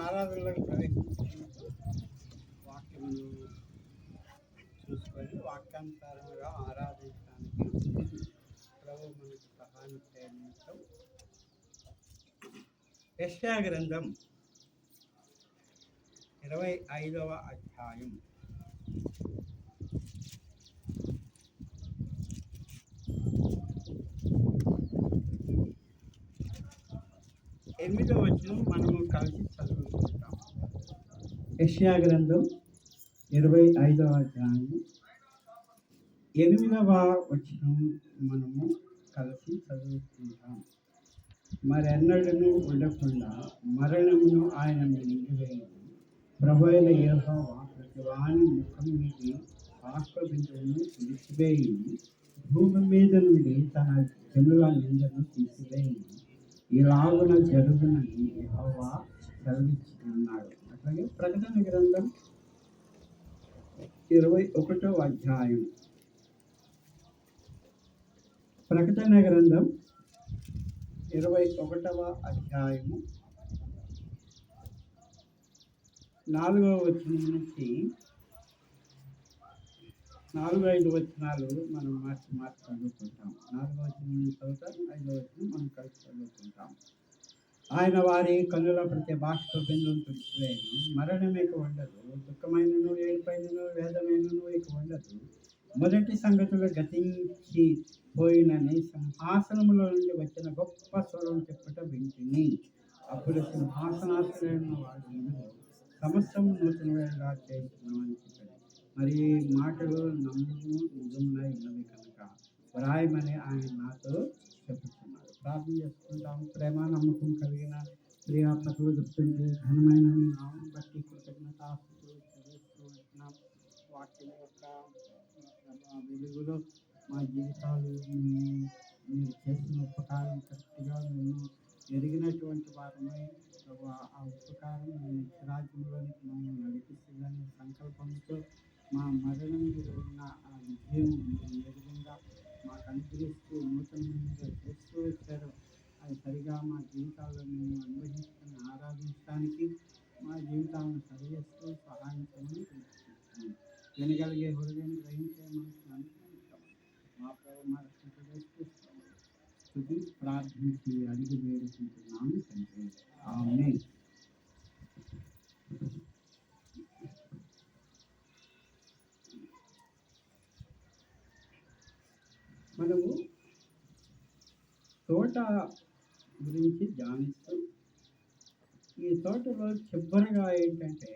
ఆరాధనలోకి ప్రవేశించినప్పుడు వాక్యమును చూసుకొని వాక్యానుసారంగా ఆరాధించడానికి ప్రభు మనకు సహాయం చేయడం. యెషయా గ్రంథం 25వ అధ్యాయం. ఎనిమిదవ వచనం మనము కలిసి చదువుకుంటాం. యెషయా గ్రంథం 25వ అధ్యాయం 8వ వచనం మనము కలిసి చదువుకుంటాం. మరెన్నడూ ఉండకుండా మరణమును ఆయన మింగివేయను. ప్రభువైన యెహోవా ప్రతి వాని ముఖం మీది బాష్పబిందువును విడిచివేయును. భూమి మీద నుండి తన జనుల నిందను తీసివేయును. ఇలాగున జరుగునని యెహోవా సెలవిస్తున్నాడు. అట్లాగే ప్రకటన గ్రంథం 21వ అధ్యాయం. ప్రకటన గ్రంథం 21వ అధ్యాయము 4వ వచనం నుంచి 4-5 వచనాలు మనం మార్చి చదువుకుంటాం. 4వ వచనం చదువుతాం, 5వ వచనం మనం కలిసి చదువుకుంటాం. ఆయన వారి కన్నుల ప్రతి బాష్ప బిందువును తుడిచివేయను. మరణం ఇక ఉండదు, దుఃఖమైనను ఏడుపైనను వేదమైనను ఇక ఉండదు. మొదటి సంగతులు గతించి పోయినని సింహాసనములో నుండి వచ్చిన గొప్ప స్వరం చెప్పుట వింటిని. అప్పుడు సింహాసనాశ్రయుడైన వాడు సమస్తం నూతనగా చేస్తున్నామని చెప్పాడు. మరి మాటలు నమ్మును నిజమునై ఉన్నవి కనుక వ్రాయమని ఆయన నాతో చెప్పుతున్నాడు. ప్రార్థన చేసుకుంటాం. ప్రేమ నమ్మకం కలిగిన ప్రియ ప్రతివృత్తునికి ఘనమైన నామం బట్టి కృతజ్ఞతాస్తుతులు చెల్లిస్తూ ఉంటున్నాం. వాక్యం యొక్క వెలుగులో మా జీవితాలు మీరు చేసిన ఉపకారం కరెక్ట్గా మేము ఎరిగినటువంటి వారమై ఆ ఉపకారం రాజ్యంలోనికి మమ్మల్ని నడిపిస్తుందనే సంకల్పంతో మా మరణం మీద ఉన్న ఆ విజయం ఏ విధంగా మాకు అనుగ్రహిస్తూ నూతనంగా చేస్తూ వచ్చారో అది సరిగా మా జీవితాల్లో మేము అనుభవించుకొని ఆరాధించడానికి మా జీవితాలను సరిచేస్తూ సహాయం చేయమని తెలుసుకుంటున్నాం. వినగలిగే హృదయం గ్రహించే మనసును అనుగ్రహించాము. మా ప్రభు మా స్తుతి ప్రార్థించి అడిగి వేడుకుంటున్నాము తండ్రి. ఆమేన్. మనము తోట గురించి ధ్యానిస్తూ ఈ తోటలో చివరిగా ఏంటంటే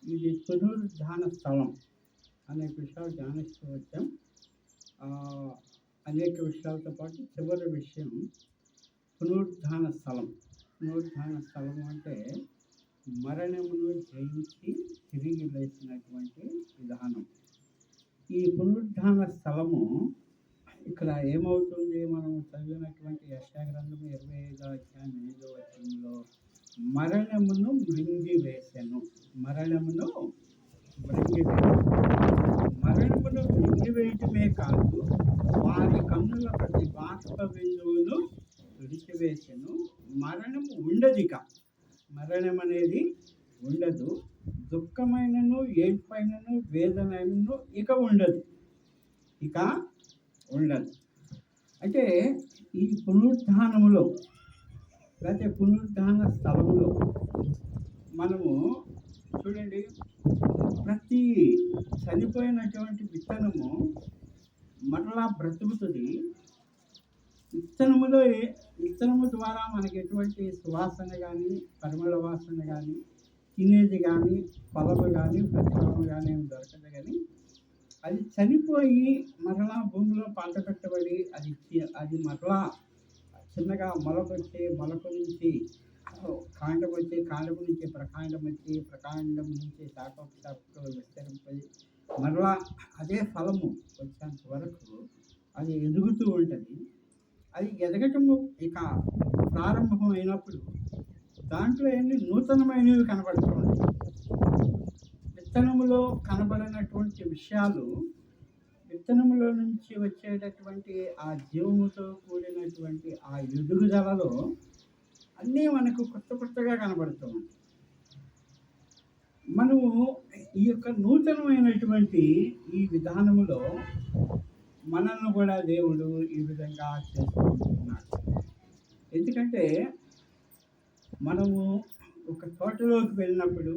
ఇది పునరుద్ధాన స్థలం అనేక విషయాలు ధ్యానిస్తూ వచ్చాం. అనేక విషయాలతో పాటు చివరి విషయం పునరుద్ధాన స్థలం. పునరుద్ధాన స్థలం అంటే మరణమును జయించి తిరిగి లేచినటువంటి విధానం. ఈ పునరుద్ధాన స్థలము ఇక్కడ ఏమవుతుంది? మనం చదివినటువంటి యెషయా గ్రంథం 25వ అధ్యాయం 8వ వచనంలో మరణమును మృంగివేసెను. మరణమును మృంగివేయటమే కాదు, వారి కన్నుల ప్రతి బాష్ప బిందువును విడిచివేసెను. మరణము ఉండదిక. మరణం అనేది ఉండదు. దుఃఖమైనను ఏడ్పైనను వేదనైనను ఇక ఉండదు. అంటే ఈ పునరుద్ధానములో లేకపోతే పునరుద్ధాన స్థలంలో మనము చూడండి, ప్రతి చనిపోయినటువంటి విత్తనము మరలా బ్రతుకుతుంది. విత్తనము ద్వారా మనకి ఎటువంటి సువాసన కానీ పరిమళ వాసన కానీ తినేది కానీ ఫలము కానీ ప్రతిఫలము కానీ ఏమి దొరకదు. కానీ అది చనిపోయి మరలా భూమిలో పంట పెట్టబడి అది మరలా చిన్నగా మొలకొచ్చి మొలక నుంచి కాండం వచ్చి కాండం నుంచి ప్రకాండం వచ్చి ప్రకాండం నుంచి శాఖకు విస్తరింపై మరలా అదే ఫలము వచ్చేంత వరకు అది ఎదుగుతూ ఉంటుంది. అది ఎదగటము ఇక ప్రారంభం అయినప్పుడు దాంట్లో ఎన్ని నూతనమైనవి కనబడుతుంది. విత్తనములో కనబడినటువంటి విషయాలు విత్తనములో నుంచి వచ్చేటటువంటి ఆ జీవముతో కూడినటువంటి ఆ ఎదుగుదలలో అన్నీ మనకు కొత్తగా కనబడుతూ ఉంటాయి. మనము ఈ యొక్క నూతనమైనటువంటి ఈ విధానములో మనల్ని కూడా దేవుడు ఈ విధంగా చేసుకుంటున్నాడు. ఎందుకంటే మనము ఒక తోటలోకి వెళ్ళినప్పుడు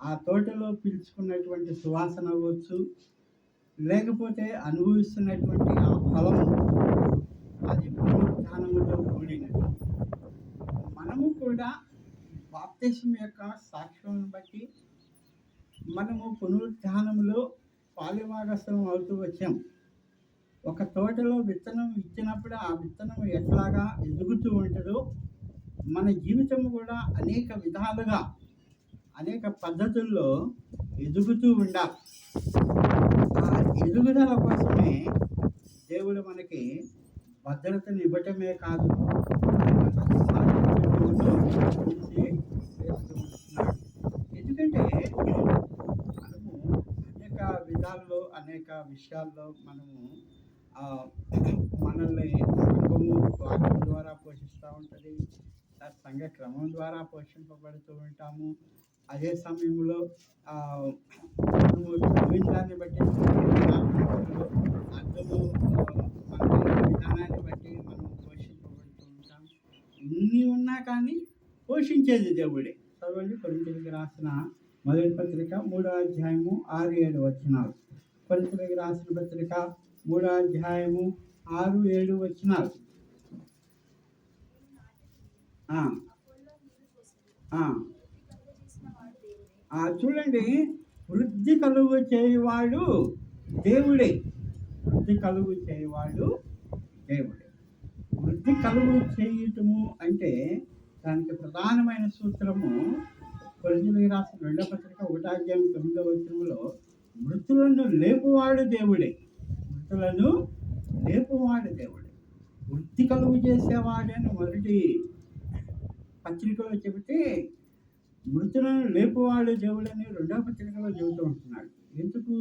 ఆ తోటలో పీల్చుకున్నటువంటి సువాసన అవ్వచ్చు, లేకపోతే అనుభవిస్తున్నటువంటి ఆ ఫలము అది పునరుత్థానముతో కూడినది. మనము కూడా బాప్తిస్మం యొక్క సాక్ష్యం బట్టి మనము పునరుత్థానంలో పాలుభాగస్థలం అవుతూ వచ్చాం. ఒక తోటలో విత్తనం ఇచ్చినప్పుడు ఆ విత్తనం ఎట్లాగా ఎదుగుతూ ఉంటుందో మన జీవితం కూడా అనేక విధాలుగా అనేక పద్ధతుల్లో ఎదుగుతూ ఉండాలి. ఆ ఎదుగుదల కోసమే దేవుడు మనకి భద్రతను ఇవ్వటమే కాదు, ఎందుకంటే మనము అనేక విధాల్లో అనేక విషయాల్లో మనము మనల్ని సంఘము వాక్యం ద్వారా పోషిస్తూ ఉంటుంది, సంఘ క్రమం ద్వారా పోషింపబడుతూ ఉంటాము. అదే సమయంలో మనము చదివిన దాన్ని బట్టి అర్థము మన విధానాన్ని బట్టి మనం పోషింపబడుతూ ఉంటాం. ఇన్ని ఉన్నా కానీ పోషించేది దేవుడే. చదవండి కొరింథీయులకు రాసిన మొదటి పత్రిక 3వ అధ్యాయము 6-7 వచనాలు. కొరింథీయులకు రాసిన పత్రిక 3వ అధ్యాయము 6-7 వచనాలు. చూడండి, వృద్ధి కలుగు చేయవాడు దేవుడే. వృద్ధి కలుగు చేయవాడు దేవుడే. వృద్ధి కలుగు చేయటము అంటే దానికి ప్రధానమైన సూత్రము కొరింథీయులకు రాసిన 2వ పత్రిక 1వ అధ్యాయం 9వ వచనంలో మృతులను లేపువాడు దేవుడే. మృతులను లేపువాడు దేవుడే. వృద్ధి కలుగు చేసేవాడని మొదటి పత్రికలో చెబితే మృతులను లేపువాడు దేవుడని 2వ పత్రికలో చెబుతూ ఉంటున్నాడు. ఎందుకు?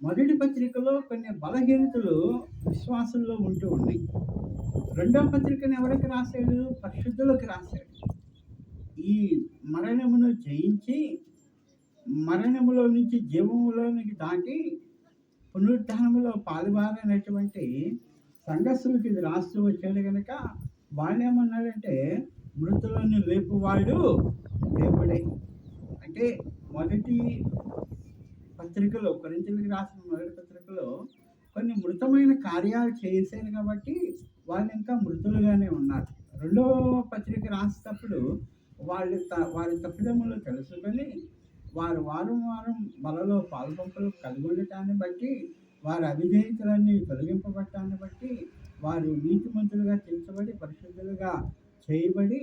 మొదటి పత్రికలో కొన్ని బలహీనతలు విశ్వాసంలో ఉంటూ ఉన్నాయి. 2వ పత్రికను ఎవరికి రాశాడు? పరిశుద్ధులకు రాశాడు. ఈ మరణమును జయించి మరణములో నుంచి జీవములోనికి దాటి పునరుత్థానములో పాలుబారైనటువంటి సంఘస్థులకు ఇది రాస్తూ వచ్చాడు కనుక వాళ్ళు ఏమన్నాడంటే మృతులను లేపువాడు దేవుడే. అంటే మొదటి పత్రికలో కొరింథీయులకు రాసిన మొదటి పత్రికలో కొన్ని మృతమైన కార్యాలు చేశారు కాబట్టి వాళ్ళు ఇంకా మృతులుగానే ఉన్నారు. 2వ పత్రిక రాసేటప్పుడు వారి తప్పిదములు తెలుసుకొని వారు వారం బలలో పాల్పంపులు కలిగి ఉండటాన్ని బట్టి వారి అవిధేయతలన్నీ తొలగింపబడటాన్ని బట్టి వారు నీతిమంతులుగా తీర్చబడి పరిశుద్ధులుగా చేయబడి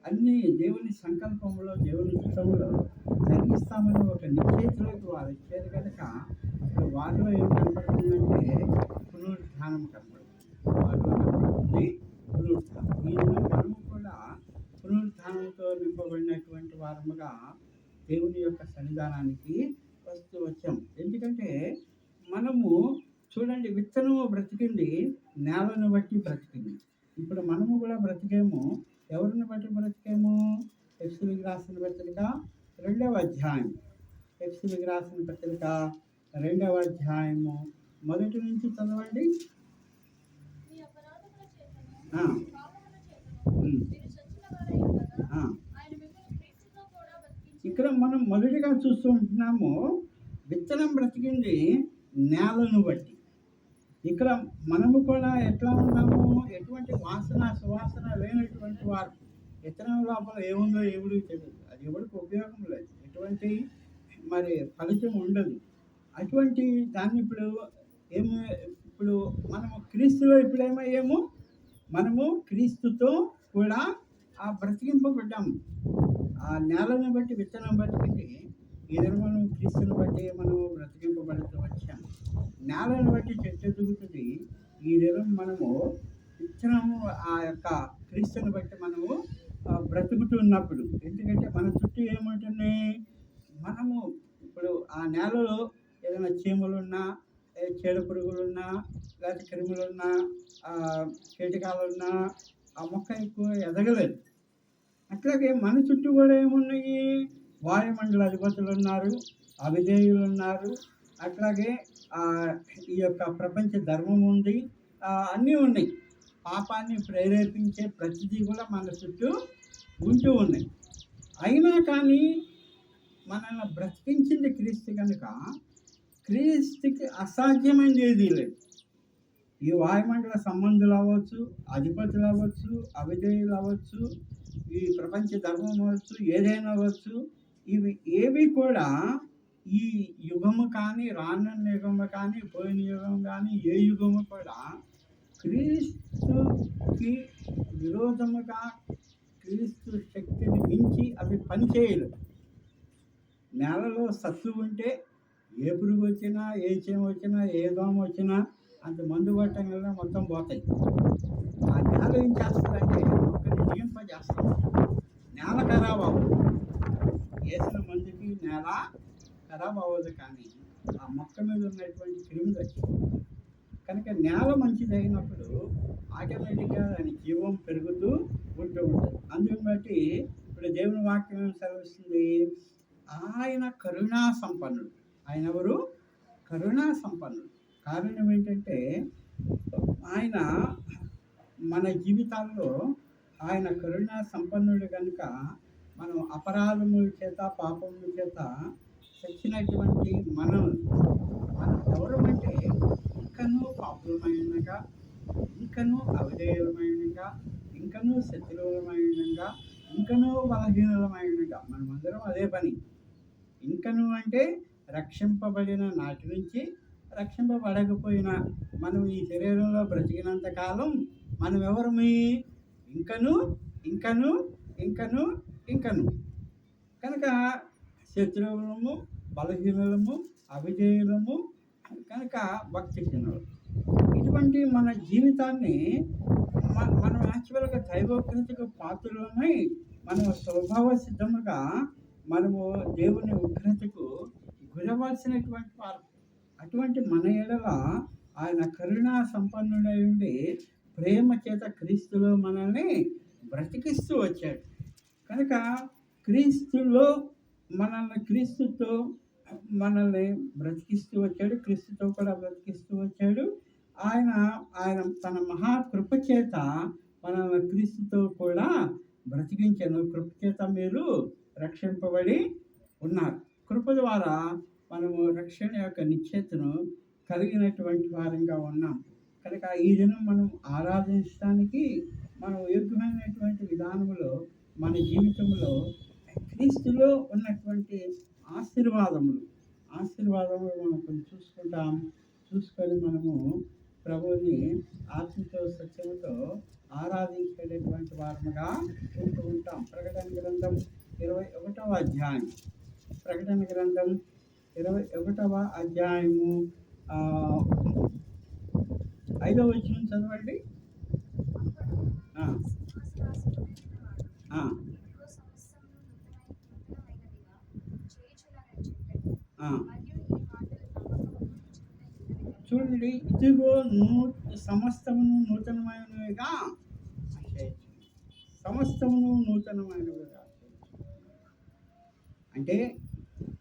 అన్ని దేవుని సంకల్పంలో దేవుని చిత్తంలో జరిగిస్తామని ఒక నిశ్చయితలోకి వారు ఇచ్చారు కనుక ఇప్పుడు వారిలో ఏం కనపడుతుందంటే పునరుత్థానం కనపడుతుంది. వారిలో కనపడుతుంది పునరుత్థానం. ఈ మనము కూడా పునరుత్థానంతో నింపబడినటువంటి వారముగా దేవుని యొక్క సన్నిధానానికి వస్తూ వచ్చాం. ఎందుకంటే మనము చూడండి, విత్తనము బ్రతికింది నేలను బట్టి బ్రతికింది. ఇప్పుడు మనము కూడా బ్రతికేము ఎవరిని బట్టి బ్రతికేము? ఎఫెసీయులకు రాసిన పత్రిక 2వ అధ్యాయం. ఎఫెసీయులకు రాసిన పత్రిక 2వ అధ్యాయము మొదటి నుంచి చదవండి. ఇక్కడ మనం మొదటిగా చూస్తూ ఉంటున్నాము, విత్తనం బ్రతికింది నేలను బట్టి. ఇక్కడ మనము కూడా ఎట్లా ఉన్నాము? ఎటువంటి సువాసన లేనటువంటి వారు. విత్తనం లోపల ఏముందో ఎవరికి తెలియదు, అది ఎవరికి ఉపయోగం లేదు, ఎటువంటి ఫలితం ఉండదు. అటువంటి దాన్ని ఇప్పుడు మనము క్రీస్తులో ఇప్పుడేమయ్యాము? మనము క్రీస్తుతో కూడా బ్రతికింపబడ్డాము. ఆ నేలను బట్టి విత్తనం బతికింది. ఈరోజు మనం క్రీస్తుని బట్టి మనము బ్రతికింపబడుతూ వచ్చాము. నేలను బట్టి చెట్టు ఎదుగుతుంది. ఈ దినం మనము విత్తనము ఆ యొక్క క్రీస్తుని బట్టి మనము బ్రతుకుతున్నప్పుడు, ఎందుకంటే మన చుట్టూ ఏముంటుంది? మనము ఇప్పుడు ఆ నేలలో ఏదైనా చీమలున్నా, చీడ పురుగులున్నా, లేకపోతే క్రిములున్నా, కీటకాలున్నా ఆ మొక్క ఎక్కువ ఎదగలేదు. అట్లాగే మన చుట్టూ కూడా ఏమున్నాయి? వాయుమండల అధిపతులు ఉన్నారు, అవిధేయులు ఉన్నారు, అట్లాగే ఈ యొక్క ప్రపంచ ధర్మం ఉంది, అన్నీ ఉన్నాయి. పాపాన్ని ప్రేరేపించే ప్రతిదీ కూడా మన చుట్టూ ఉంటూ ఉన్నాయి. అయినా కానీ మనల్ని బ్రతికించింది క్రీస్తు కనుక క్రీస్తుకి అసాధ్యమైనది ఏదీ లేదు. ఈ వాయుమండల సంబంధులు అవ్వచ్చు, అధిపతులు అవ్వచ్చు, అవిధేయులు అవ్వచ్చు, ఈ ప్రపంచ ధర్మం అవ్వచ్చు, ఏదైనా అవ్వచ్చు, ఇవి ఏవి కూడా ఈ యుగము కానీ, రానున్న యుగము కానీ, పోయిన యుగం కానీ, ఏ యుగము కూడా క్రీస్తుకి విరోధముగా క్రీస్తు శక్తిని మించి అవి పనిచేయలేదు. నేలలో సత్తు ఉంటే ఏ పురుగు వచ్చినా, ఏ చీమ వచ్చినా, ఏ దోమ వచ్చినా అంత మందు కొట్టడం వల్ల మొత్తం పోతాయి. ఆ నేల ఏం చేస్తుందంటే మొక్కని జీవింపజేస్తాం. నేల ఖరాబ్ అవ్వదు, వేసిన మందుకి నేల ఖరాబ్ అవ్వదు, కానీ ఆ మొక్క మీద ఉన్నటువంటి క్రిములు వచ్చాయి. కనుక నేల మంచిదైనప్పుడు ఆటోమేటిక్గా దాని జీవం పెరుగుతూ ఉంటూ ఉంటుంది. అందుని బట్టి ఇప్పుడు దేవుని వాక్యం సెలవిస్తుంది, ఆయన కరుణా సంపన్నుడు. ఆయన ఎవరు? కరుణా సంపన్నుడు. కారణం ఏంటంటే ఆయన మన జీవితాల్లో ఆయన కరుణా సంపన్నుడు కనుక మనం అపరాధముల చేత, పాపముల చేత చచ్చినటువంటి మనం ఎవరమంటే ఇంకనూ పాపులమైనగా, ఇంకనూ అవిధేయులమైనగా, ఇంకనూ శత్రువులమైనగా, ఇంకనూ బలహీనులమైనగా, మనమందరం అదే పని. ఇంకనూ అంటే రక్షింపబడిన నాటి నుంచి రక్షింపబడకపోయినా మనం ఈ శరీరంలో బ్రతికినంత కాలం మనం ఎవరమి? ఇంకను ఇంకను ఇంకను ఇంకను. కనుక శత్రువులము, బలహీనులము, అవిధేయులము, కనుక భక్తిహీనులు. ఇటువంటి మన జీవితాన్ని మనం యాక్చువల్గా దైవోగ్రతకు పాత్రలమై మనం స్వభావ సిద్ధముగా మనము దేవుని ఉగ్రతకు గురవలసినటువంటి వారు. అటువంటి మన ఎడల ఆయన కరుణా సంపన్నుడై ఉండి ప్రేమ చేత క్రీస్తులో మనల్ని బ్రతికిస్తూ వచ్చాడు. కనుక క్రీస్తులో క్రీస్తుతో మనల్ని బ్రతికిస్తూ వచ్చాడు, క్రీస్తుతో కూడా బ్రతికిస్తూ వచ్చాడు. ఆయన తన మహాకృప చేత మనల్ని క్రీస్తుతో కూడా బ్రతికించాను. కృప చేత మీరు రక్షింపబడి ఉన్నారు. కృప ద్వారా మనము రక్షణ యొక్క నిశ్చయతను కలిగినటువంటి వారంగా ఉన్నాం. కనుక ఈ దినం మనం ఆరాధించడానికి మనం యోగ్యమైనటువంటి విధానంలో మన జీవితంలో క్రీస్తులో ఉన్నటువంటి ఆశీర్వాదములు మనం కొంచెం చూసుకొని మనము ప్రభువుని ఆత్మతో సత్యముతో ఆరాధించేటటువంటి వారముగా ఉంటూ ఉంటాం. ప్రకటన గ్రంథం 21వ అధ్యాయం, ప్రకటన గ్రంథం 21వ అధ్యాయము 5వ వచనం చదవండి. చూడండి, ఇదిగో సమస్తమును నూతనమైనవిగా, సమస్తమును నూతనమైనవిగా. అంటే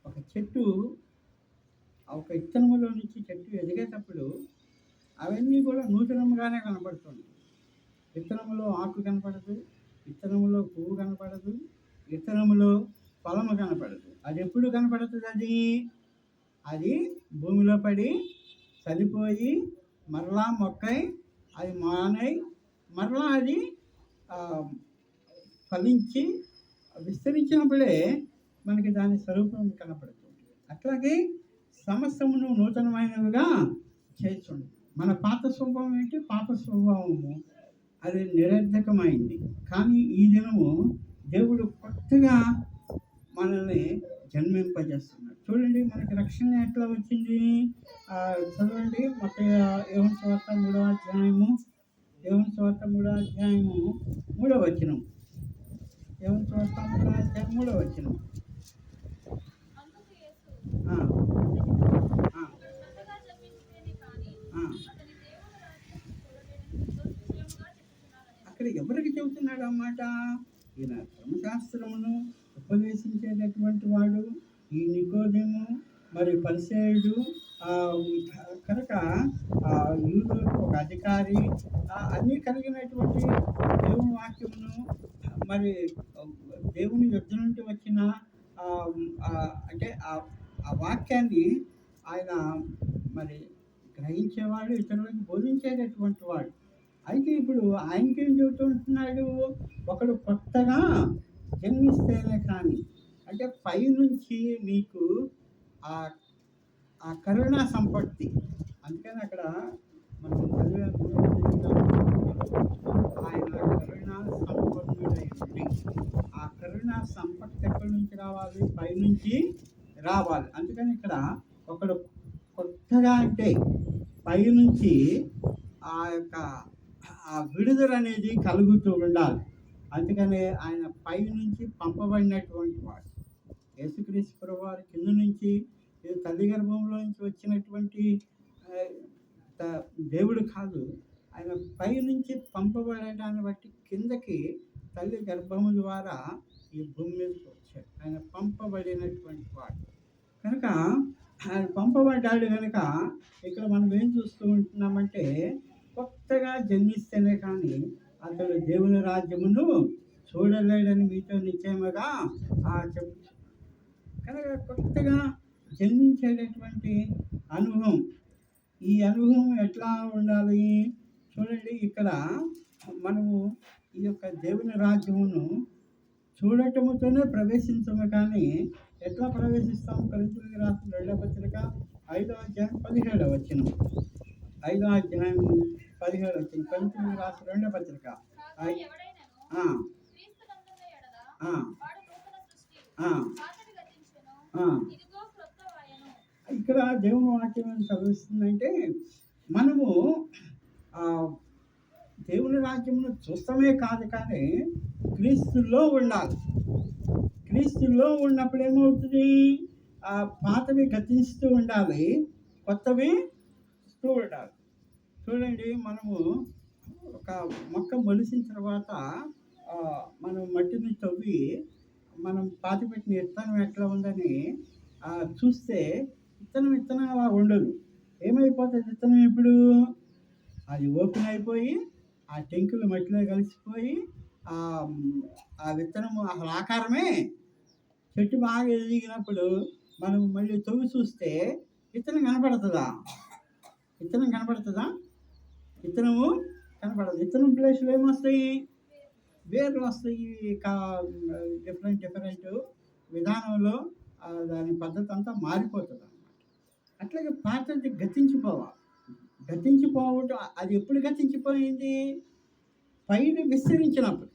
ఒక చెట్టు ఒక విత్తనములో నుంచి చెట్టు ఎదిగేటప్పుడు అవన్నీ కూడా నూతనముగానే కనపడుతుంది. విత్తనములో ఆకు కనపడదు, విత్తనములో పువ్వు కనపడదు, విత్తనములో ఫలము కనపడదు. అది ఎప్పుడు కనపడుతుంది? అది భూమిలో పడి చనిపోయి మరలా మొక్కై అది మానై మరలా అది ఫలించి విస్తరించినప్పుడే మనకి దాని స్వరూపం కనపడుతుంది. అట్లాగే సమస్తమును నూతనమైనవిగా చేర్చుంది. మన పాత స్వభావం ఏంటి? పాత స్వభావము అది నిరర్ధకమైంది. కానీ ఈ దినము దేవుడు కొత్తగా మనల్ని జన్మింపజేస్తున్నాడు. చూడండి, మనకి రక్షణ ఎట్లా వచ్చింది? చదవండి, యోహాను సువార్త 3వ అధ్యాయము, యోహాను సువార్త 3వ అధ్యాయము 3వ వచనం. యోహాను సువార్త 3వ అధ్యాయం 3వ వచనం. అక్కడ ఎవరికి చెబుతున్నాడు అన్నమాట? ఈయన ధర్మశాస్త్రమును ఉపదేశించేటటువంటి వాడు ఈ నికోదేము, మరి పరిసయ్యుడు. ఆహ్, కనుక యూదులకు ఒక అధికారి, అన్నీ కలిగినటువంటి దేవుని వాక్యమును, మరి దేవుని యొద్ద నుండి వచ్చిన అంటే ఆ వాక్యాన్ని ఆయన మరి గ్రహించేవాడు, ఇతరులకు బోధించేటటువంటి వాడు. అయితే ఇప్పుడు ఆయనకేం చెబుతుంటున్నాడు, ఒకడు కొత్తగా జన్మిస్తేనే కానీ, అంటే పైనుంచి నీకు ఆ ఆ కరుణా సంపత్తి. అందుకని అక్కడ మనం చదివాము, ఆయన కరుణా సంపన్నుడై ఉండి, ఆ కరుణా సంపత్తి ఎక్కడి నుంచి రావాలి? పైనుంచి రావాలి. అందుకని ఇక్కడ ఒకడు కొత్తగా అంటే పైనుంచి ఆ యొక్క ఆ విడుదల అనేది కలుగుతూ ఉండాలి. అందుకనే ఆయన పైనుంచి పంపబడినటువంటి వాడు. యేసుక్రీస్తు ప్రభువారు కింద నుంచి, తల్లి గర్భంలో నుంచి వచ్చినటువంటి దేవుడు కాదు. ఆయన పైనుంచి పంపబడటాన్ని బట్టి కిందకి తల్లి గర్భము ద్వారా ఈ భూమి మీదకి వచ్చాడు. ఆయన పంపబడినటువంటి వాడు కనుక, ఆయన పంపబడ్డాడు కనుక ఇక్కడ మనం ఏం చూస్తూ ఉంటున్నామంటే, కొత్తగా జన్మిస్తేనే కానీ అతడు దేవుని రాజ్యమును చూడలేడని మీతో నిశ్చయముగా చెప్పు. కనుక కొత్తగా జన్మించేటటువంటి అనుభవం, ఈ అనుభవం ఎట్లా ఉండాలి? చూడండి, ఇక్కడ మనము ఈ యొక్క దేవుని రాజ్యమును చూడటముతోనే ప్రవేశించము, కానీ ఎట్లా ప్రవేశిస్తాము? కొరింథీయులకు రాసిన 2వ పత్రిక 5వ అధ్యాయం 17వ వచనం. 5వ అధ్యాయం 17వ వచనం, కొరింథీయులకు రాసిన 2వ పత్రిక. ఇక్కడ దేవుని వాక్యం చదివిస్తుందంటే, మనము దేవుని రాజ్యమును చూస్తామే కాదు, కానీ క్రీస్తులో ఉండాలి. క్రీస్తులో ఉన్నప్పుడు ఏమవుతుంది? పాతవి గతిస్తూ ఉండాలి, కొత్తవి వస్తూ ఉండాలి. చూడండి, మనము ఒక మొక్క మొలిసిన తర్వాత మనం మట్టిని తవ్వి మనం పాతిపెట్టిన విత్తనం ఎట్లా ఉందని చూస్తే విత్తనం అలా ఉండదు. ఏమైపోతుంది విత్తనం? ఇప్పుడు అది ఓపెన్ అయిపోయి ఆ టెంకులు మట్టిలో కలిసిపోయి ఆ విత్తనము అసలు ఆకారమే. చెట్టు బాగా ఎదిగినప్పుడు మనం మళ్ళీ తవ్వి చూస్తే విత్తనం కనపడుతుందా? విత్తనం కనపడుతుందా? విత్తనము కనపడదు. విత్తనం ప్లేస్లో ఏమొస్తాయి? వేర్లు వస్తాయి. డిఫరెంట్ విధానంలో దాని పద్ధతి అంతా మారిపోతుంది అన్నమాట. అట్లాగే పాతది గతించిపోవాలి. గతించిపోవటం అది ఎప్పుడు గతించిపోయింది? పైన విస్తరించినప్పుడు.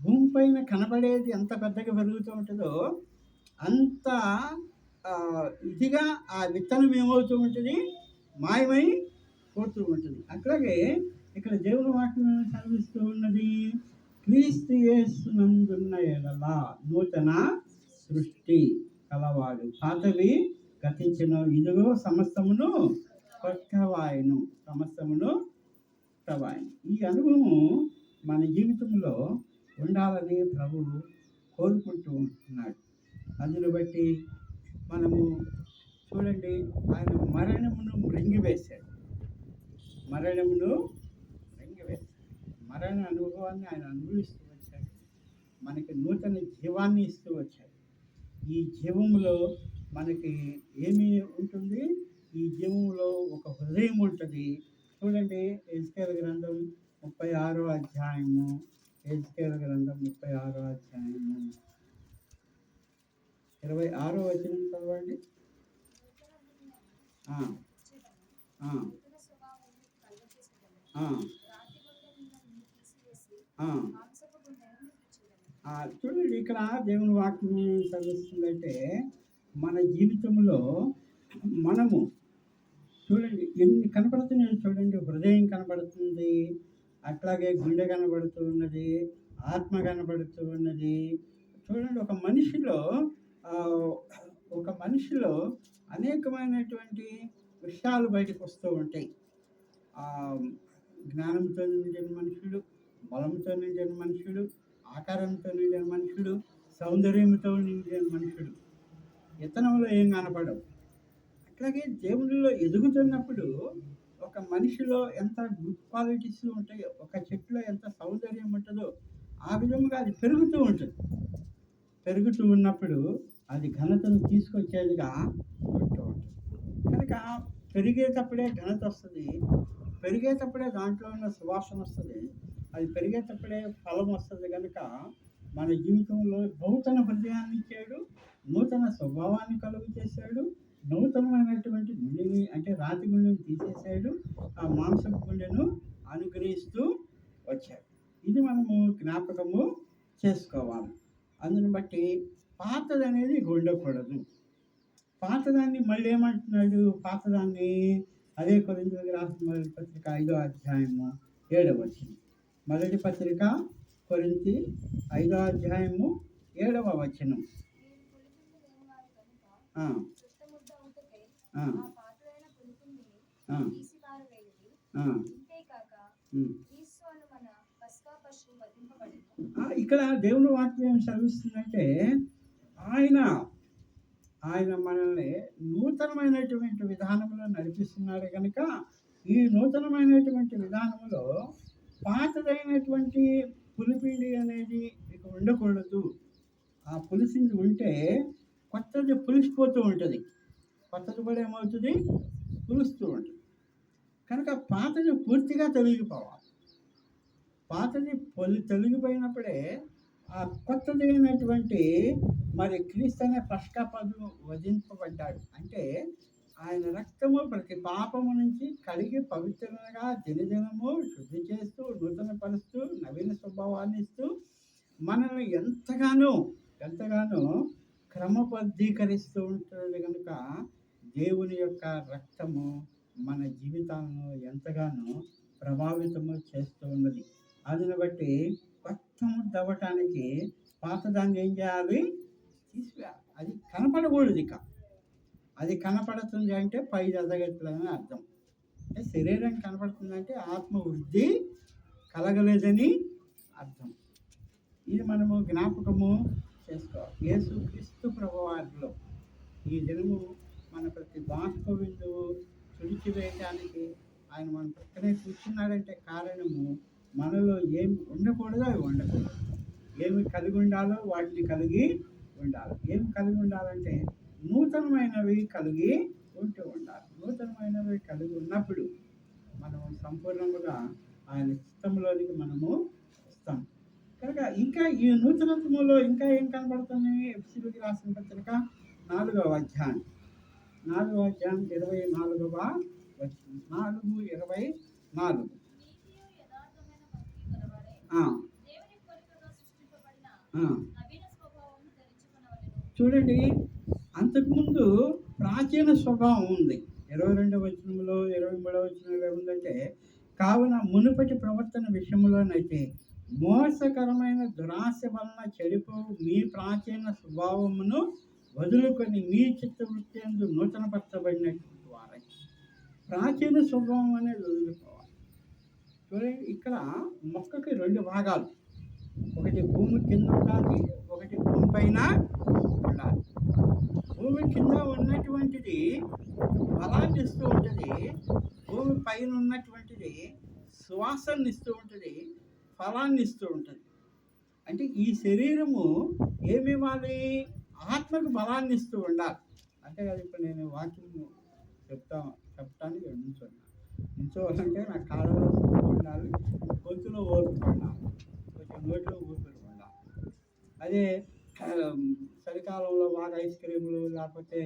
భూమి పైన కనబడేది ఎంత పెద్దగా పెరుగుతూ ఉంటుందో అంత ఇదిగా ఆ విత్తనం ఏమవుతూ ఉంటుంది? మాయమై పోతూ ఉంటుంది. అట్లాగే ఇక్కడ దేవుని వాక్యం చదివిస్తూ ఉన్నది, క్రీస్తు యేసునందున్న ఎడల నూతన సృష్టి కలవాడు, పాతవి గతించిన, ఇదిగో సమస్తమును కొత్తవాయను, సమస్తమును కొత్తవాయను. ఈ అనుభవం మన జీవితంలో ఉండాలని ప్రభు కోరుకుంటూ ఉంటున్నాడు. అందును బట్టి మనము చూడండి, ఆయన మరణమును మృంగివేశాడు. మరణ అనుభవాన్ని ఆయన అనుభవిస్తూ వచ్చాడు. మనకి నూతన జీవాన్ని ఇస్తూ వచ్చాడు. ఈ జీవంలో మనకి ఏమి ఉంటుంది? ఈ జీవంలో ఒక హృదయం ఉంటుంది. చూడండి, ఎజ్కేలు గ్రంథం 36వ అధ్యాయము, ఎజ్కేలు గ్రంథం 36వ అధ్యాయము 26వ వచనం చదవండి. చూడండి, ఇక్కడ దేవుని వాక్యం చదివిస్తుందంటే, మన జీవితంలో మనము చూడండి ఎన్ని కనపడుతున్నాయో చూడండి. హృదయం కనపడుతుంది, అట్లాగే గుండె కనబడుతూ ఉన్నది, ఆత్మ కనబడుతూ ఉన్నది. చూడండి, ఒక మనిషిలో అనేకమైనటువంటి విషయాలు బయటకు వస్తూ ఉంటాయి. జ్ఞానంతో నిండిన మనుషుడు, బలంతో నిండిన మనుషుడు, ఆకారంతో నిండిన మనుషుడు, సౌందర్యంతో నిండిన మనుషుడు, ఇతనంలో ఏం కనపడవు. అట్లాగే దేవునిలో ఎదుగుతున్నప్పుడు ఒక మనిషిలో ఎంత గుడ్ క్వాలిటీస్ ఉంటాయో, ఒక చెట్టులో ఎంత సౌందర్యం ఉంటుందో ఆ విధముగా అది పెరుగుతూ ఉంటుంది. పెరుగుతూ ఉన్నప్పుడు అది ఘనతను తీసుకొచ్చేదిగా ఉంటూ ఉంటుంది. కనుక పెరిగేటప్పుడే ఘనత వస్తుంది, పెరిగేటప్పుడే దాంట్లో ఉన్న సువాసన వస్తుంది, అది పెరిగేటప్పుడే ఫలం వస్తుంది. కనుక మన జీవితంలో నూతన హృదయాన్ని ఇచ్చాడు, నూతన స్వభావాన్ని కలుగు చేశాడు, నూతనమైనటువంటి గుండెని అంటే రాతి గుండెని తీసేశాడు, ఆ మాంసపు గుండెను అనుగ్రహిస్తూ వచ్చాడు. ఇది మనము జ్ఞాపకము చేసుకోవాలి. అందుని బట్టి పాతది అనేది ఉండకూడదు. పాతదాన్ని మళ్ళీ ఏమంటున్నాడు? పాతదాన్ని అదే కొరింథీయులకు రాసిన మొదటి పత్రిక 5వ అధ్యాయము 7వ వచనం. మొదటి పత్రిక కొరింథీ 5వ అధ్యాయము 7వ వచనం. ఆ, ఆ, ఆ, ఆ. ఇక్కడ దేవుని వాక్యం సెలవిస్తుందంటే ఆయన ఆయన మనల్ని నూతనమైనటువంటి విధానంలో నడిపిస్తున్నాడు. కనుక ఈ నూతనమైనటువంటి విధానంలో పాతదైనటువంటి పులిపిండి అనేది ఇక ఉండకూడదు. ఆ పులిసింది ఉంటే కొత్తది పులిసిపోతూ ఉంటుంది, కొత్తది కూడా ఏమవుతుంది? పులుస్తూ ఉంటుంది. కనుక పాతది పూర్తిగా తొలగిపోవాలి. పాతది తొలగిపోయినప్పుడే ఆ కొత్తది అయినటువంటి మరి క్రీస్తు అనే పశ్చాత్తాపము వధింపబడ్డాడు. అంటే ఆయన రక్తము ప్రతి పాపము నుంచి కడిగి పవిత్రంగా దినదినము శుద్ధి చేస్తూ, నూతన పరుస్తూ, నవీన స్వభావాన్ని ఇస్తూ మనల్ని ఎంతగానో క్రమబద్ధీకరిస్తూ ఉంటుంది. కనుక దేవుని యొక్క రక్తము మన జీవితాలను ఎంతగానో ప్రభావితము చేస్తూ ఉన్నది. అందుని బట్టి కొత్త ముద్దవటానికి పాతదాన్ని ఏం చేయాలి? తీసివేయాలి. అది కనపడకూడదు. ఇక అది కనపడుతుంది అంటే పై ఎదగట్లేదని అర్థం. అంటే శరీరం కనపడుతుందంటే ఆత్మ వృద్ధి కలగలేదని అర్థం. ఇది మనము జ్ఞాపకము చేసుకోవాలి. యేసు క్రీస్తు ప్రభువారిలో ఈ దినము మన ప్రతి బాష్ప బిందువు తుడిచివేయటానికి ఆయన మన ప్రక్కనే కూర్చున్నాడంటే కారణము మనలో ఏమి ఉండకూడదో అవి ఉండకూడదు, ఏమి కలిగి ఉండాలో వాటిని కలిగి ఉండాలి. ఏమి కలిగి ఉండాలంటే నూతనమైనవి కలిగి ఉంటూ ఉండాలి. నూతనమైనవి కలిగి ఉన్నప్పుడు మనం సంపూర్ణంగా ఆయన చిత్తంలోనికి మనము వస్తాం. కనుక ఇంకా ఈ నూతనత్వంలో ఇంకా ఏం కనబడుతుంది? ఎఫెసీయులకు రాసిన పత్రిక 4వ అధ్యాయం 24వ వచనం. 4:24. చూడండి, అంతకుముందు ప్రాచీన స్వభావం ఉంది. 22వ వచనంలో 23వ వచనంలో ఏముందంటే, కావున మునుపటి ప్రవర్తన విషయంలోనైతే మోసకరమైన దురాశ వలన చెడిపో మీ ప్రాచీన స్వభావమును వదులుకొని మీ చిత్తవృత్తి యందు నూతనపరచబడినటువంటి వారై. ప్రాచీన స్వభావం అనేది వదులుకోవాలి. చూడండి, ఇక్కడ మొక్కకి 2 భాగాలు, ఒకటి భూమి కింద ఉండాలి, ఒకటి భూమి పైన ఉండాలి. భూమి కింద ఉన్నటువంటిది ఫలాన్ని ఇస్తూ ఉంటుంది, భూమి పైన ఉన్నటువంటిది సువాసనని ఇస్తూ ఉంటుంది, ఫలాన్ని ఇస్తూ ఉంటుంది. అంటే ఈ శరీరము ఏమివ్వాలి? ఆత్మకు బలాన్ని ఇస్తూ ఉండాలి. అంతే కదా. ఇప్పుడు నేను వాక్యం చెప్పడానికి నిల్చోవాలంటే నా కాళ్ళలో ఉండాలి, గొంతులో ఓపిక ఉండాలి, కొంచెం నోట్లో ఊపిరి ఉండాలి. అదే చలికాలంలో బాగా ఐస్ క్రీములు లేకపోతే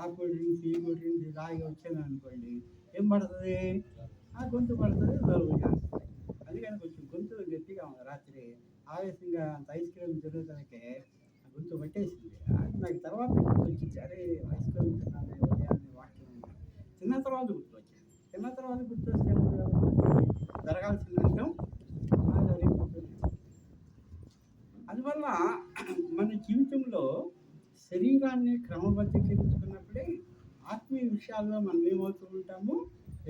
ఆ కూల్ డ్రింక్స్ ఈ కూల్ డ్రింక్స్ తాగి వచ్చాను అనుకోండి, ఏం పడుతుంది? ఆ గొంతు పడుతుంది, జలుబు చేస్తుంది. అందుకని కొంచెం గొంతు గట్టిగా ఉంది. రాత్రి ఆవేశంగా అంత ఐస్ క్రీమ్ తిరుగుతానికే గొంతు పట్టేసింది. నాకు తర్వాత గుర్తొచ్చింది, అరే ఐస్ క్రీమ్ తిన్నాను ఉదయాన్నే వాక్యం తిన్న తర్వాత గుర్తొచ్చింది. తిన్న తర్వాత గుర్తొస్తే జరగాల్సిన విషయం జరిగిపోతుంది. అందువల్ల మన జీవితంలో శరీరాన్ని క్రమబద్ధీకరించుకున్నప్పుడే ఆత్మీయ విషయాల్లో మనం ఏమవుతూ ఉంటాము?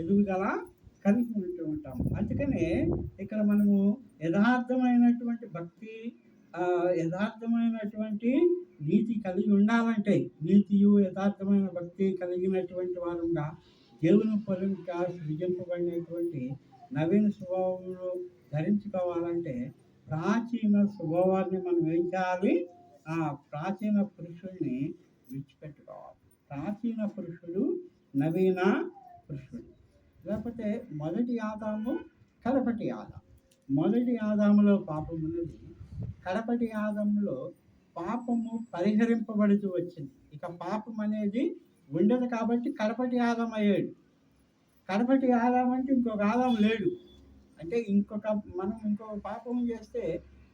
ఎదుగుదల కలిగి ఉంటూ ఉంటాము. అందుకనే ఇక్కడ మనము యథార్థమైనటువంటి భక్తి, యథార్థమైనటువంటి నీతి కలిగి ఉండాలంటే, నీతియు యథార్థమైన భక్తి కలిగినటువంటి వారుగా దేవుని పోలికగా సృజింపబడినటువంటి నవీన స్వభావంలో ధరించుకోవాలంటే ప్రాచీన స్వభావాన్ని మనం ఏం చేయాలి? ఆ ప్రాచీన పురుషుడిని విడిచిపెట్టుకోవాలి. ప్రాచీన పురుషుడు నవీన పురుషుడు. లేకపోతే మొదటి ఆదాము, కడపటి ఆదాము. మొదటి ఆదాములో పాపం ఉన్నది, కడపటి ఆదాములో పాపము పరిహరింపబడుతూ వచ్చింది. ఇక పాపం అనేది ఉండదు కాబట్టి కడపటి ఆదాం అయ్యాడు. కడపటి ఆదాం అంటే ఇంకొక ఆదాం లేడు. అంటే మనం ఇంకొక పాపం చేస్తే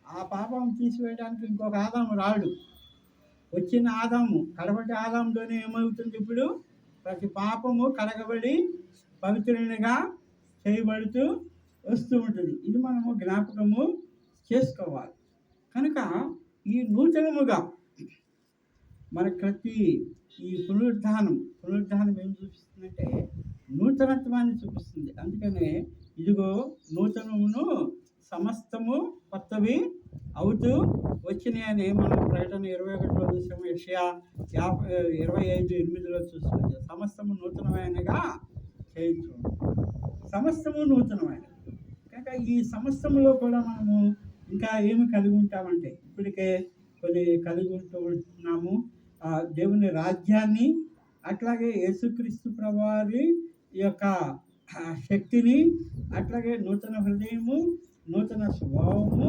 ఆ పాపం తీసివేయడానికి ఇంకొక ఆదాము రాడు. వచ్చిన ఆదాము, కడపటి ఆదాంతోనే ఏమవుతుంది? ఇప్పుడు ప్రతి పాపము కడగబడి పవిత్రునిగా చేయబడుతూ వస్తూ ఉంటుంది. ఇది మనము జ్ఞాపకము చేసుకోవాలి. కనుక ఈ నూతనముగా మన ప్రతి ఈ పునరుద్ధానం ఏం చూపిస్తుందంటే నూతనత్వాన్ని చూపిస్తుంది. అందుకనే ఇదిగో నూతనమును సమస్తము కొత్తవి అవుతూ వచ్చినాయని మనం ప్రకటన 21లో చూసాము. యెషయా 25:8లో చూస్తుంది. సమస్తము నూతనమైనగా చేయించు, సమస్తము నూతనమైనది. కనుక ఈ సమస్తములో కూడా మనము ఇంకా ఏమి కలిగి ఉంటామంటే ఇప్పటికే కొన్ని కలిగి ఉంటున్నాము. దేవుని రాజ్యాన్ని, అట్లాగే యేసుక్రీస్తు ప్రభువారి యొక్క శక్తిని, అట్లాగే నూతన హృదయము, నూతన స్వభావము,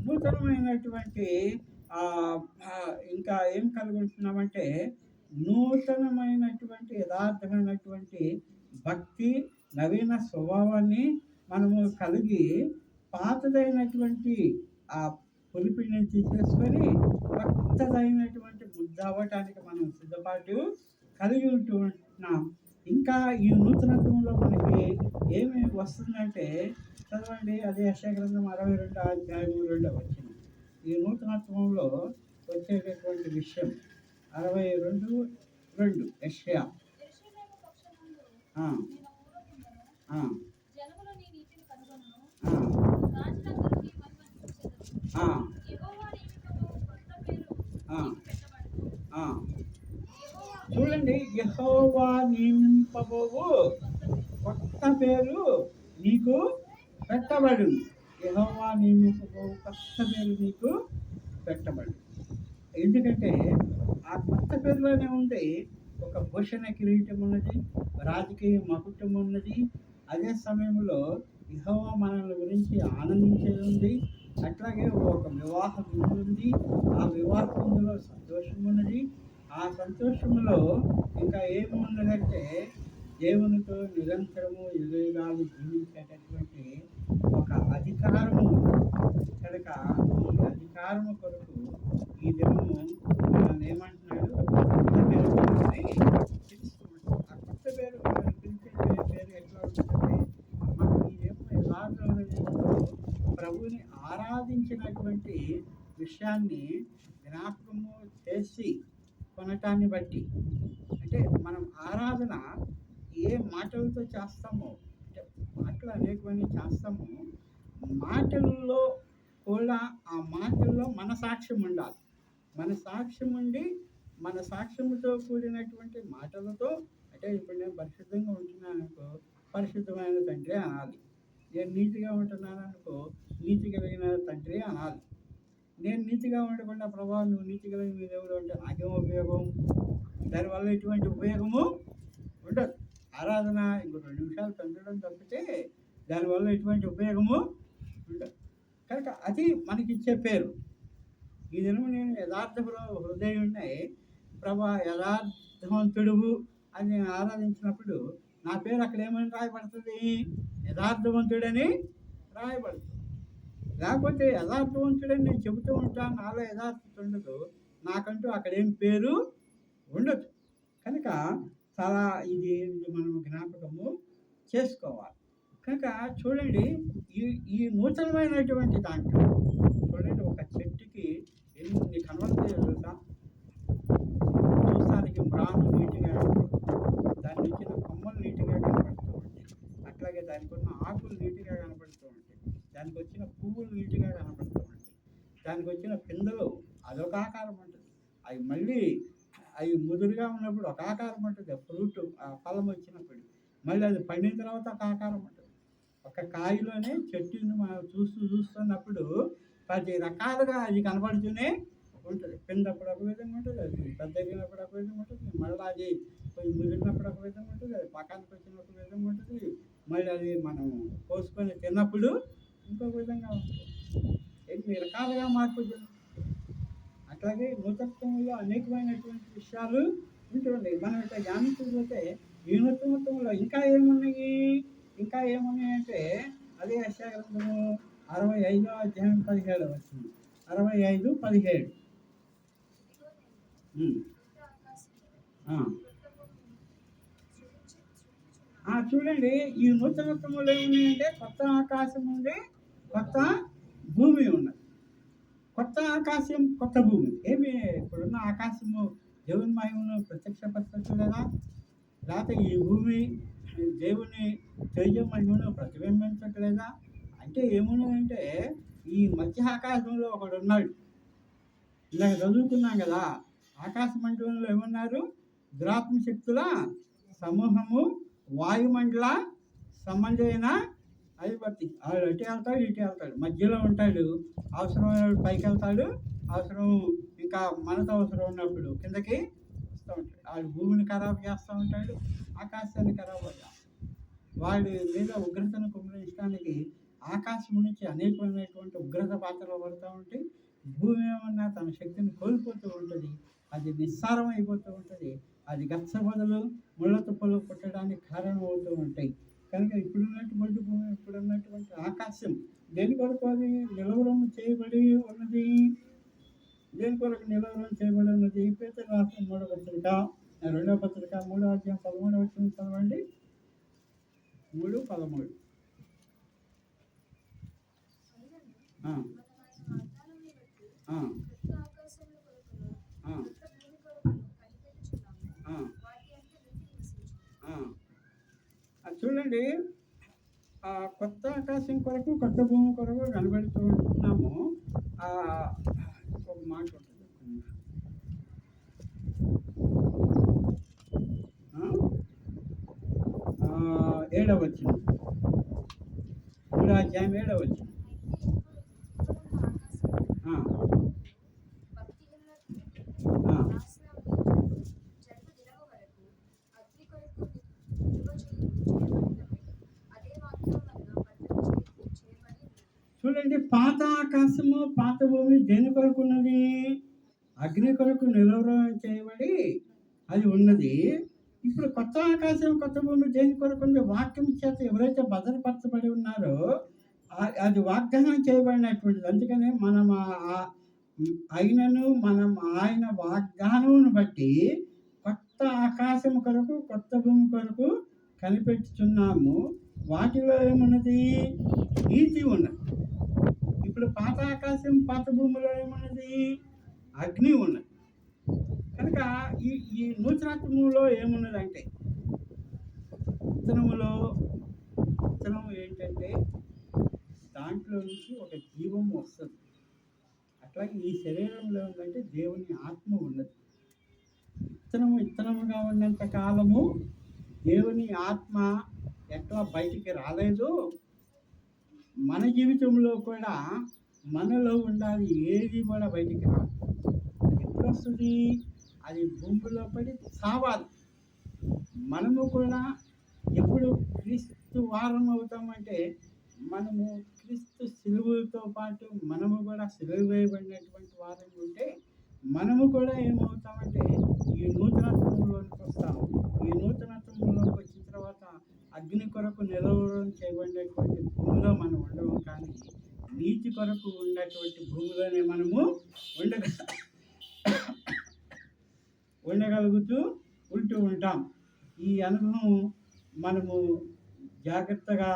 నూతనమైనటువంటి ఇంకా ఏం కలిగి ఉంటున్నామంటే నూతనమైనటువంటి యథార్థమైనటువంటి భక్తి, నవీన స్వభావాన్ని మనము కలిగి పాతదైనటువంటి ఆ పులిపిని తీసేసుకొని కొత్తదైనటువంటి ముద్ద అవ్వటానికి మనం సిద్ధపాటు కలిగి ఉంటున్నాం. ఇంకా ఈ నూతనత్వంలో మనకి ఏమి వస్తుందంటే చదవండి, అదే యెషయా గ్రంథం 62:2 ఈ నూతనత్వంలో వచ్చేటటువంటి విషయం 62:2 యెషయా. చూడండి, యెహోవా నియమింపబోవు కొత్త పేరు నీకు పెట్టబడు. యెహోవా నియమింపబోవు కొత్త పేరు నీకు పెట్టబడు. ఎందుకంటే ఆ కొత్త పేరులోనే ఉంది ఒక భూషణ కిరీటం ఉన్నది, రాజకీయ మకుటం ఉన్నది. అదే సమయంలో యెహోవా మనల్ని గురించి ఆనందించేది ఉంది. అట్లాగే ఒక వివాహ విందు ఉంది. ఆ వివాహ విందులో సంతోషం ఉన్నది. ఆ సంతోషంలో ఇంకా ఏమి ఉన్నదంటే దేవునితో నిరంతరము యుగాలు జీవించేటటువంటి ఒక అధికారము. కనుక ఈ అధికారము కొరకు ఈ దినము మనం ఏమంటున్నాడు? కొత్త పేరు తెలుసుకుంటాం. ఆ కొత్త పేరు పిలిచే పేరు ఎట్లా ఉంటుందంటే మనం ఈ దినము ప్రభువుని ఆరాధించినటువంటి విషయాన్ని జ్ఞాపకము చేసి కొనటాన్ని బట్టి, అంటే మనం ఆరాధన ఏ మాటలతో చేస్తామో, అంటే మాటలు అనేకమని చేస్తామో, మాటల్లో కూడా ఆ మాటల్లో మన సాక్ష్యం ఉండాలి. మన సాక్ష్యం ఉండి మన సాక్ష్యముతో కూడినటువంటి మాటలతో, అంటే ఇప్పుడు నేను పరిశుద్ధంగా ఉంటున్నాను అనుకో, పరిశుద్ధమైన తండ్రి అనాలి. నేను నీతిగా ఉంటున్నాను అనుకో, నీతి కలిగిన తండ్రి అనాలి. నేను నీతిగా ఉండకుండా ప్రభావం నువ్వు నీతి కలిగిన దేవుడు అంటే నాకేం ఉపయోగం? దానివల్ల ఎటువంటి ఉపయోగము ఉండదు. ఆరాధన ఇంకో 2 నిమిషాలు పెంచడం తప్పితే దానివల్ల ఎటువంటి ఉపయోగము ఉండదు. కనుక అది మనకిచ్చే పేరు. ఈ దినం నేను హృదయుడినై ప్రభా యథార్థవంతుడువు అని నేను ఆరాధించినప్పుడు నా పేరు అక్కడ ఏమని రాయబడుతుంది? యథార్థవంతుడని రాయబడుతుంది. లేకపోతే యథార్థవంతుడని నేను చెబుతూ ఉంటాను, నాలో యథార్థత ఉండదు, నాకంటూ అక్కడ ఏం పేరు ఉండదు. కనుక చాలా ఇది మనం జ్ఞాపకము చేసుకోవాలి. కనుక చూడండి, ఈ నూతనమైనటువంటి దాంట్లో చూడండి, ఒక చెట్టుకి ఎన్ని కనబడతాయో తెలుసా? చూస్తానికి మ్రాను నీట్గా దాని ఇచ్చిన కొమ్మలు నీట్గా కనబడుతూ ఉంటాయి. అట్లాగే దానికి ఉన్న ఆకులు నీట్గా కనబడుతూ ఉంటాయి. దానికి వచ్చిన పువ్వులు నీట్గా కనబడుతూ ఉంటాయి. దానికి వచ్చిన పిందెలు అదొక ఆకారం ఉంటుంది. అవి మళ్ళీ అవి ముదురుగా ఉన్నప్పుడు ఒక ఆకారం ఉంటుంది. ఫ్రూట్ ఆ ఫలం వచ్చినప్పుడు మళ్ళీ అది పండిన తర్వాత ఒక ఆకారం ఉంటుంది. ఒక కాయలోనే చెట్టుని మనం చూస్తున్నప్పుడు 10 రకాలుగా అది కనబడుతూనే ఉంటుంది. పిందప్పుడు ఒక విధంగా ఉంటుంది, అది పెద్దగినప్పుడు ఒక విధంగా ఉంటుంది, మళ్ళీ అది కొంచెం ముదిరినప్పుడు ఒక విధంగా ఉంటుంది, అది పకానికి వచ్చిన ఒక విధంగా ఉంటుంది, మళ్ళీ అది మనం కోసుకొని తిన్నప్పుడు ఇంకొక విధంగా ఉంటుంది. ఎన్ని రకాలుగా మార్పు చెందుతుంది. అట్లాగే నూతత్వంలో అనేకమైనటువంటి విషయాలు ఉంటుంటాయి. మనం ఇట్లా ధ్యానించకపోతే ఈ నూతనత్వంలో ఇంకా ఏమున్నాయంటే అదే యెషయా గ్రంథము 65వ అధ్యాయం 17వ వచనం. 65:17. చూడండి, ఈ నూతనత్వంలో ఏమున్నాయంటే కొత్త ఆకాశం ఉంది, కొత్త భూమి ఉన్నది. కొత్త ఆకాశం, కొత్త భూమి. ఏమి ఇప్పుడున్న ఆకాశము దేవుని మహిమను ప్రత్యక్షపరచట్లేదా? లేకపోతే ఈ భూమి దేవుని తేజ మహిమను ప్రతిబింబించట్లేదా? అంటే ఏమున్నదంటే ఈ మధ్య ఆకాశంలో ఒకడు ఉన్నాడు. ఇలాగ చదువుకున్నాం కదా, ఆకాశ మండలంలో ఏమన్నారు? దురాత్మ శక్తుల సమూహము, వాయుమండల సంబంధమైన అధిపతి. వాడు అటు వెళ్తాడు, ఇటు వెళ్తాడు, మధ్యలో ఉంటాడు. అవసరం పైకి వెళ్తాడు, అవసరం ఇంకా మనతో అవసరం ఉన్నప్పుడు కిందకి వస్తూ ఉంటాడు. వాడు భూమిని ఖరాబు చేస్తూ ఉంటాడు, ఆకాశాన్ని ఖరాబు చేస్తాడు. వాడి మీద ఉగ్రతను కుమ్మరించడానికి ఆకాశం నుంచి అనేకమైనటువంటి ఉగ్రత పాత్రలు పడుతూ ఉంటాయి. భూమి ఏమన్నా తన శక్తిని కోల్పోతూ ఉంటుంది, అది నిస్సారం అయిపోతూ ఉంటుంది, అది గచ్చబొదలు ముళ్ళ తుప్పలు పుట్టడానికి కారణం అవుతూ ఉంటాయి. కనుక ఇప్పుడున్నటువంటి భూమి, ఇప్పుడున్నటువంటి ఆకాశం దేని కొరకు అది నిలవరం చేయబడి ఉన్నది? దేని కొరకు నిలవరం చేయబడి ఉన్నది? పేతురు రాసిన 3వ పత్రిక 2వ పత్రిక 3వ అధ్యాయం 13వ వచనం చదవండి. 3:13. చూడండి, ఆ కొత్త ఆకాశం కొరకు, కొత్త భూమి కొరకు కనబడుతూ ఉంటున్నాము. ఒక మాట ఉంటుంది, 7వ వచనం, 3వ అధ్యాయం 7వ వచనం. చూడండి, పాత ఆకాశము, పాత భూమి దేని కొరకు ఉన్నది? అగ్ని కొరకు నిలవరం చేయబడి అది ఉన్నది. ఇప్పుడు కొత్త ఆకాశం, కొత్త భూమి దేని కొరకు ఉంది? వాక్యం చేత ఎవరైతే భద్రపరచబడి ఉన్నారో అది వాగ్దానం చేయబడినటువంటిది. అందుకనే మనం మనం ఆయన వాగ్దానమును బట్టి కొత్త ఆకాశం కొరకు, కొత్త భూమి కొరకు కనిపెట్టుచున్నాము. వాటిలో ఏమున్నది? నీతి ఉన్నది. ఇప్పుడు పాత ఆకాశం, పాత భూమిలో ఏమున్నది? అగ్ని ఉన్నది. కనుక ఈ నూతనత్వములో ఏమున్నదంటే విత్తనం ఏంటంటే దాంట్లో నుంచి ఒక జీవం వస్తుంది. అట్లాగే ఈ శరీరంలో ఉందంటే దేవుని ఆత్మ ఉన్నది. విత్తనముగా ఉన్నంత కాలము దేవుని ఆత్మ ఎట్లా బయటికి రాలేదు, మన జీవితంలో కూడా మనలో ఉండాలి. ఏది కూడా బయటికి రాదు. అది ఎప్పుడు వస్తుంది? అది భూమిలో పడి సావాలి. మనము కూడా ఎప్పుడు క్రీస్తు వారం అవుతామంటే మనము క్రీస్తు సిలువతో పాటు మనము కూడా సిలువ వేయబడినటువంటి వారం ఉంటే మనము కూడా ఏమవుతామంటే ఈ నూతనత్వంలోకి వస్తాము. ఈ నూతనత్వంలోకి వచ్చిన తర్వాత అగ్ని కొరకు నిలవడం చేయబడినటువంటి భూమిలో మనం ఉండము, కానీ నీతి కొరకు ఉన్నటువంటి భూమిలోనే మనము ఉండగలుగుతూ ఉంటూ ఉంటాం. ఈ అనుభవం మనము జాగ్రత్తగా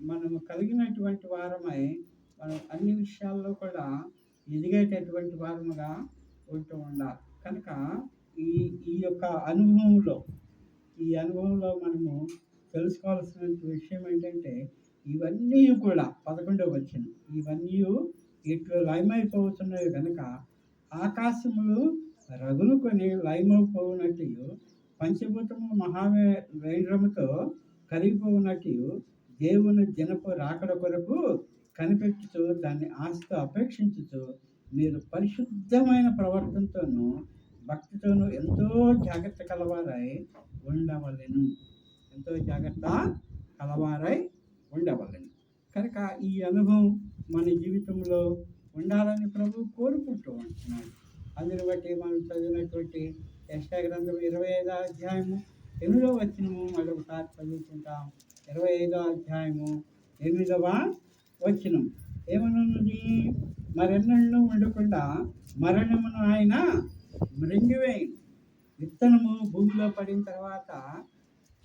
మనము కలిగినటువంటి వారమై మనం అన్ని విషయాల్లో కూడా ఎదిగేటటువంటి వారముగా ఉంటూ ఉండాలి. కనుక ఈ యొక్క అనుభవంలో మనము తెలుసుకోవాల్సిన విషయం ఏంటంటే ఇవన్నీ కూడా 11వ వచనం, ఇవన్నీ ఇట్లు లయమైపోతున్నవి కనుక ఆకాశములు రగులుకొని లయమైపోవునట్టు పంచభూతములు మహావేంద్రముతో కరిగిపోవునట్టు దేవుని దినపు రాకడ కొరకు కనిపెట్టుతూ దాన్ని ఆశతో అపేక్షించుతూ మీరు పరిశుద్ధమైన ప్రవర్తనతోనూ భక్తితోనూ ఎంతో జాగ్రత్త కలవారై ఉండవలెను. ఎంతో జాగ్రత్త కలవారై ఉండవలెను. కనుక ఈ అనుభవం మన జీవితంలో ఉండాలని ప్రభు కోరుకుంటూ ఉంటున్నాడు. అందుని బట్టి మనం చదివినటువంటి యెషయా గ్రంథం 25వ అధ్యాయము 8వ వచనము మరొకసారి చదువుకుంటాం. 25వ అధ్యాయము 8వ వచనం ఏమనున్నది? మరెన్నడూ ఉండకుండా మరణమును ఆయన మృంగివేయును. విత్తనము భూమిలో పడిన తర్వాత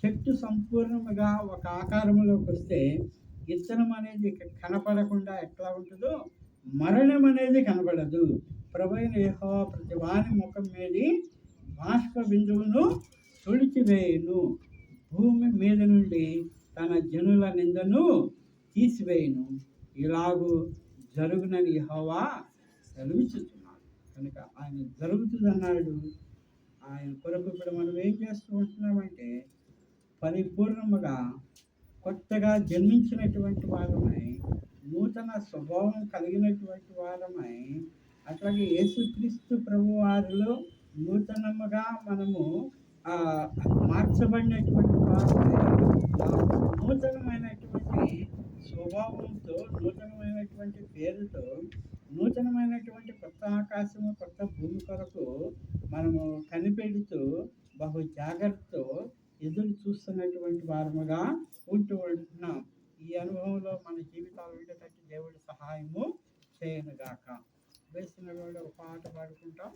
చెట్టు సంపూర్ణముగా ఒక ఆకారంలోకి వస్తే విత్తనం అనేది కనపడకుండా ఎట్లా ఉంటుందో మరణం అనేది కనపడదు. ప్రభువైన యెహోవా ప్రతి వాని ముఖం మీద బాష్ప బిందువును తుడిచివేయును. భూమి మీద నుండి తన జనుల నిందను తీసివేయును. ఇలాగూ జరుగునని యెహోవా సెలవిస్తున్నాడు. కనుక ఆయన జరుగుతుందన్నాడు. ఆయన కొరకు ఇప్పుడు మనం ఏం చేస్తూ ఉంటున్నామంటే పరిపూర్ణముగా కొత్తగా జన్మించినటువంటి వారమై నూతన స్వభావం కలిగినటువంటి వారమై అట్లాగే యేసుక్రీస్తు ప్రభు వారిలో నూతనముగా మనము మార్చబడినటువంటి వారమై నూతనమైనటువంటి స్వభావంతో నూతనమైనటువంటి పేరుతో నూతనమైనటువంటి కొత్త ఆకాశము కొత్త భూమి కొరకు మనము కనిపెడుతూ బహు జాగ్రత్తతో ఎదురు చూస్తున్నటువంటి వారముగా ఉంటున్నాం. ఈ అనుభవంలో మన జీవితాలు ఉండేటట్టు దేవుడి సహాయము చేయనుగాక. వేసిన ఒక పాట పాడుకుంటాం.